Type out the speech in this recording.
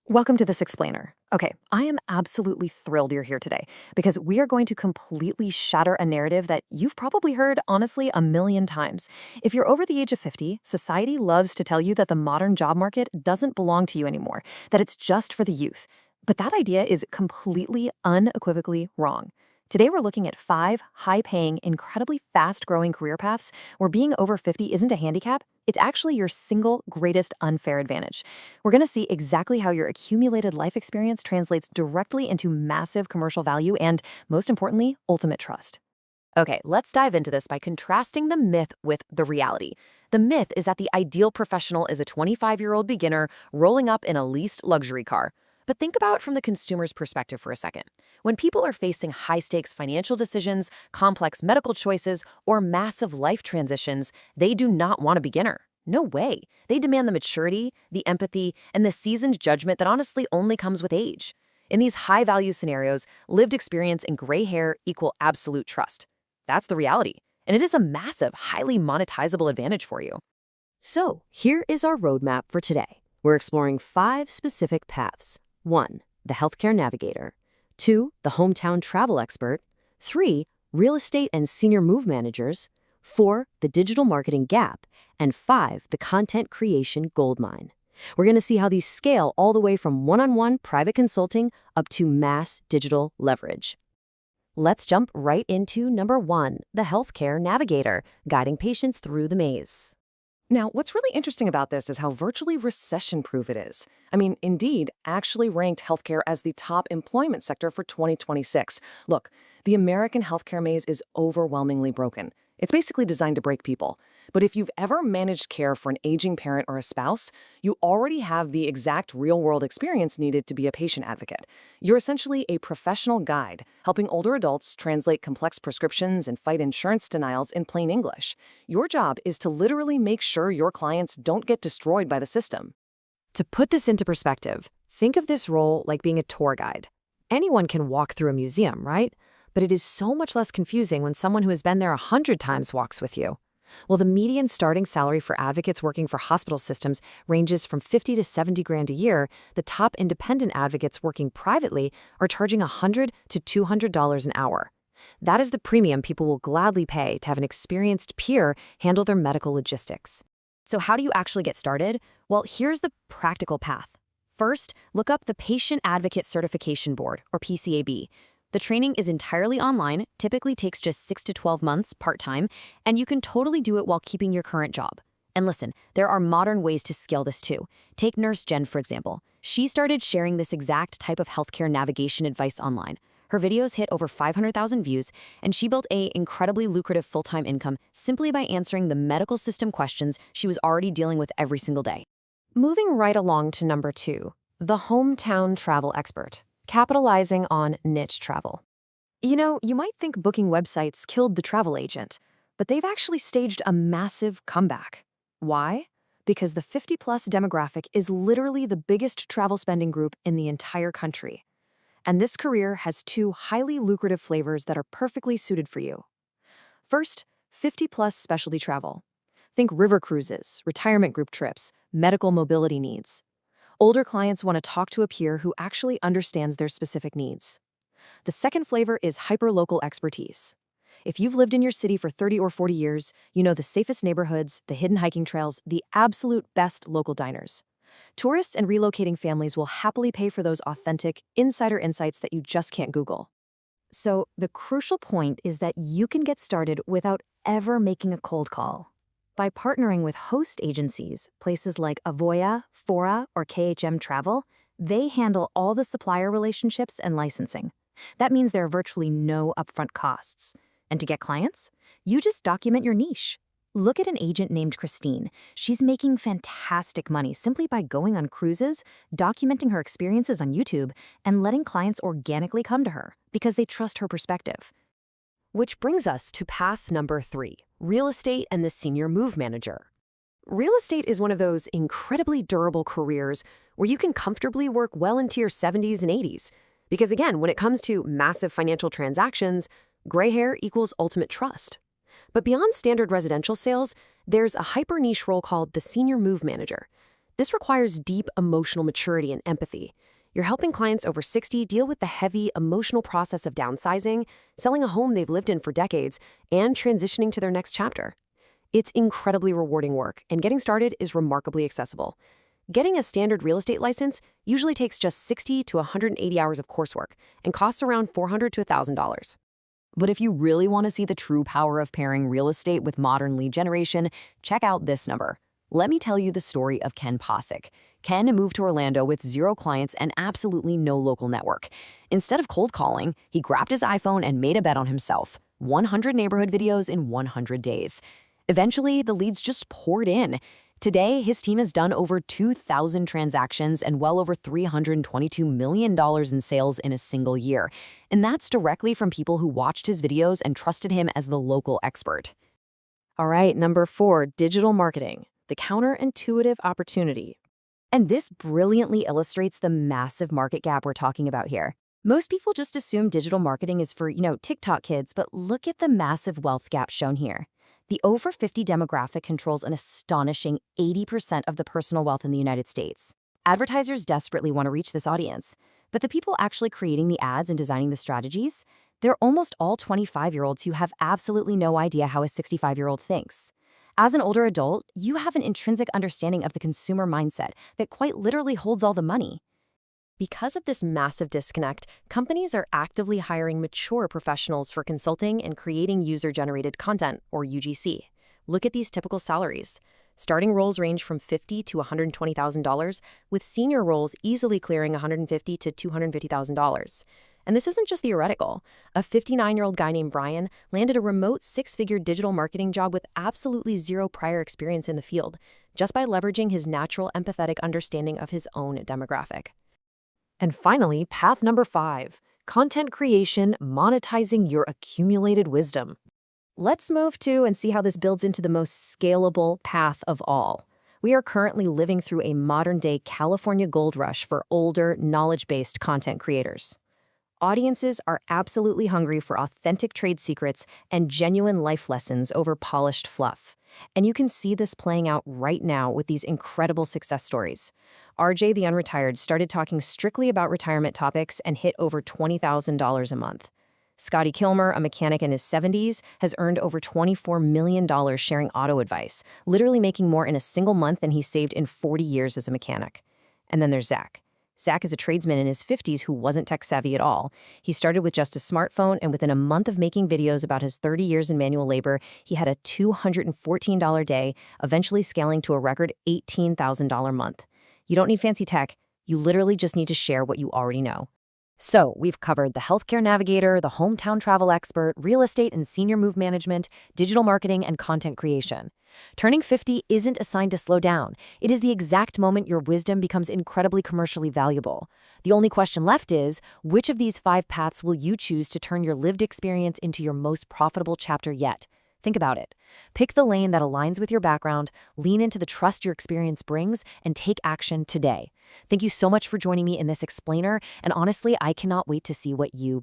Welcome to This Explainer. Okay, I am absolutely thrilled you're here today because we are going to completely shatter a narrative that you've probably heard, honestly, a million times. If you're over the age of 50, society loves to tell you that the modern job market doesn't belong to you anymore, that it's just for the youth. But that idea is completely, unequivocally wrong. Today, we're looking at 5 high-paying, incredibly fast-growing career paths where being over 50 isn't a handicap, it's actually your single greatest unfair advantage. We're going to see exactly how your accumulated life experience translates directly into massive commercial value and, most importantly, ultimate trust. Okay, let's dive into this by contrasting the myth with the reality. The myth is that the ideal professional is a 25-year-old beginner rolling up in a leased luxury car. But think about it from the consumer's perspective for a second. When people are facing high-stakes financial decisions, complex medical choices, or massive life transitions, they do not want a beginner. No way. They demand the maturity, the empathy, and the seasoned judgment that honestly only comes with age. In these high-value scenarios, lived experience and gray hair equal absolute trust. That's the reality, and it is a massive, highly monetizable advantage for you. So, here is our roadmap for today. We're exploring 5 specific paths. 1. The healthcare navigator. 2. The hometown travel expert. 3. Real estate and senior move managers. 4. The digital marketing gap. And 5. The content creation goldmine. We're going to see how these scale all the way from one-on-one private consulting up to mass digital leverage. Let's jump right into number 1, the healthcare navigator, guiding patients through the maze. Now, what's really interesting about this is how virtually recession-proof it is. I mean, Indeed actually ranked healthcare as the top employment sector for 2026. Look, the American healthcare maze is overwhelmingly broken. It's basically designed to break people. But if you've ever managed care for an aging parent or a spouse, you already have the exact real-world experience needed to be a patient advocate. You're essentially a professional guide, helping older adults translate complex prescriptions and fight insurance denials in plain English. Your job is to literally make sure your clients don't get destroyed by the system. To put this into perspective, think of this role like being a tour guide. Anyone can walk through a museum, right? But it is so much less confusing when someone who has been there 100 times walks with you. Well, the median starting salary for advocates working for hospital systems ranges from 50 to 70 grand a year. The top independent advocates working privately are charging $100 to $200 an hour. That is the premium people will gladly pay to have an experienced peer handle their medical logistics. So how do you actually get started? Well, here's the practical path. First, look up the Patient Advocate Certification Board, or PCAB. The training is entirely online, typically takes just 6 to 12 months part-time, and you can totally do it while keeping your current job. And listen, there are modern ways to scale this too. Take Nurse Jen, for example. She started sharing this exact type of healthcare navigation advice online. Her videos hit over 500,000 views, and she built an incredibly lucrative full-time income simply by answering the medical system questions she was already dealing with every single day. Moving right along to number 2, the hometown travel expert. Capitalizing on niche travel. You know, you might think booking websites killed the travel agent, but they've actually staged a massive comeback. Why? Because the 50-plus demographic is literally the biggest travel spending group in the entire country. And this career has 2 highly lucrative flavors that are perfectly suited for you. First, 50-plus specialty travel. Think river cruises, retirement group trips, medical mobility needs. Older clients want to talk to a peer who actually understands their specific needs. The second flavor is hyperlocal expertise. If you've lived in your city for 30 or 40 years, you know the safest neighborhoods, the hidden hiking trails, the absolute best local diners. Tourists and relocating families will happily pay for those authentic, insider insights that you just can't Google. So the crucial point is that you can get started without ever making a cold call. By partnering with host agencies, places like Avoya, Fora, or KHM Travel, they handle all the supplier relationships and licensing. That means there are virtually no upfront costs. And to get clients, you just document your niche. Look at an agent named Christine. She's making fantastic money simply by going on cruises, documenting her experiences on YouTube, and letting clients organically come to her because they trust her perspective. Which brings us to path number 3, real estate and the senior move manager. Real estate is one of those incredibly durable careers where you can comfortably work well into your 70s and 80s. Because again, when it comes to massive financial transactions, gray hair equals ultimate trust. But beyond standard residential sales, there's a hyper-niche role called the senior move manager. This requires deep emotional maturity and empathy. You're helping clients over 60 deal with the heavy emotional process of downsizing, selling a home they've lived in for decades, and transitioning to their next chapter. It's incredibly rewarding work, and getting started is remarkably accessible. Getting a standard real estate license usually takes just 60 to 180 hours of coursework and costs around $400 to $1,000. But if you really want to see the true power of pairing real estate with modern lead generation, check out this number. Let me tell you the story of Ken Posick. Ken moved to Orlando with 0 clients and absolutely no local network. Instead of cold calling, he grabbed his iPhone and made a bet on himself: 100 neighborhood videos in 100 days. Eventually, the leads just poured in. Today, his team has done over 2,000 transactions and well over $322 million in sales in a single year. And that's directly from people who watched his videos and trusted him as the local expert. All right, number 4, digital marketing, the counterintuitive opportunity. And this brilliantly illustrates the massive market gap we're talking about here. Most people just assume digital marketing is for, TikTok kids, but look at the massive wealth gap shown here. The over 50 demographic controls an astonishing 80% of the personal wealth in the United States. Advertisers desperately want to reach this audience, but the people actually creating the ads and designing the strategies, they're almost all 25-year-olds who have absolutely no idea how a 65-year-old thinks. As an older adult, you have an intrinsic understanding of the consumer mindset that quite literally holds all the money. Because of this massive disconnect, companies are actively hiring mature professionals for consulting and creating user-generated content, or UGC. Look at these typical salaries. Starting roles range from $50,000 to $120,000, with senior roles easily clearing $150,000 to $250,000. And this isn't just theoretical. A 59-year-old guy named Brian landed a remote 6-figure digital marketing job with absolutely 0 prior experience in the field, just by leveraging his natural empathetic understanding of his own demographic. And finally, path number 5, content creation, monetizing your accumulated wisdom. Let's move to and see how this builds into the most scalable path of all. We are currently living through a modern-day California gold rush for older, knowledge-based content creators. Audiences are absolutely hungry for authentic trade secrets and genuine life lessons over polished fluff. And you can see this playing out right now with these incredible success stories. RJ the Unretired started talking strictly about retirement topics and hit over $20,000 a month. Scotty Kilmer, a mechanic in his 70s, has earned over $24 million sharing auto advice, literally making more in a single month than he saved in 40 years as a mechanic. And then there's Zach. Zach is a tradesman in his 50s who wasn't tech-savvy at all. He started with just a smartphone, and within a month of making videos about his 30 years in manual labor, he had a $214 day, eventually scaling to a record $18,000 month. You don't need fancy tech. You literally just need to share what you already know. So, we've covered the healthcare navigator, the hometown travel expert, real estate and senior move management, digital marketing, and content creation. Turning 50 isn't a sign to slow down. It is the exact moment your wisdom becomes incredibly commercially valuable. The only question left is, which of these 5 paths will you choose to turn your lived experience into your most profitable chapter yet? Think about it. Pick the lane that aligns with your background, lean into the trust your experience brings, and take action today. Thank you so much for joining me in this explainer, and honestly, I cannot wait to see what you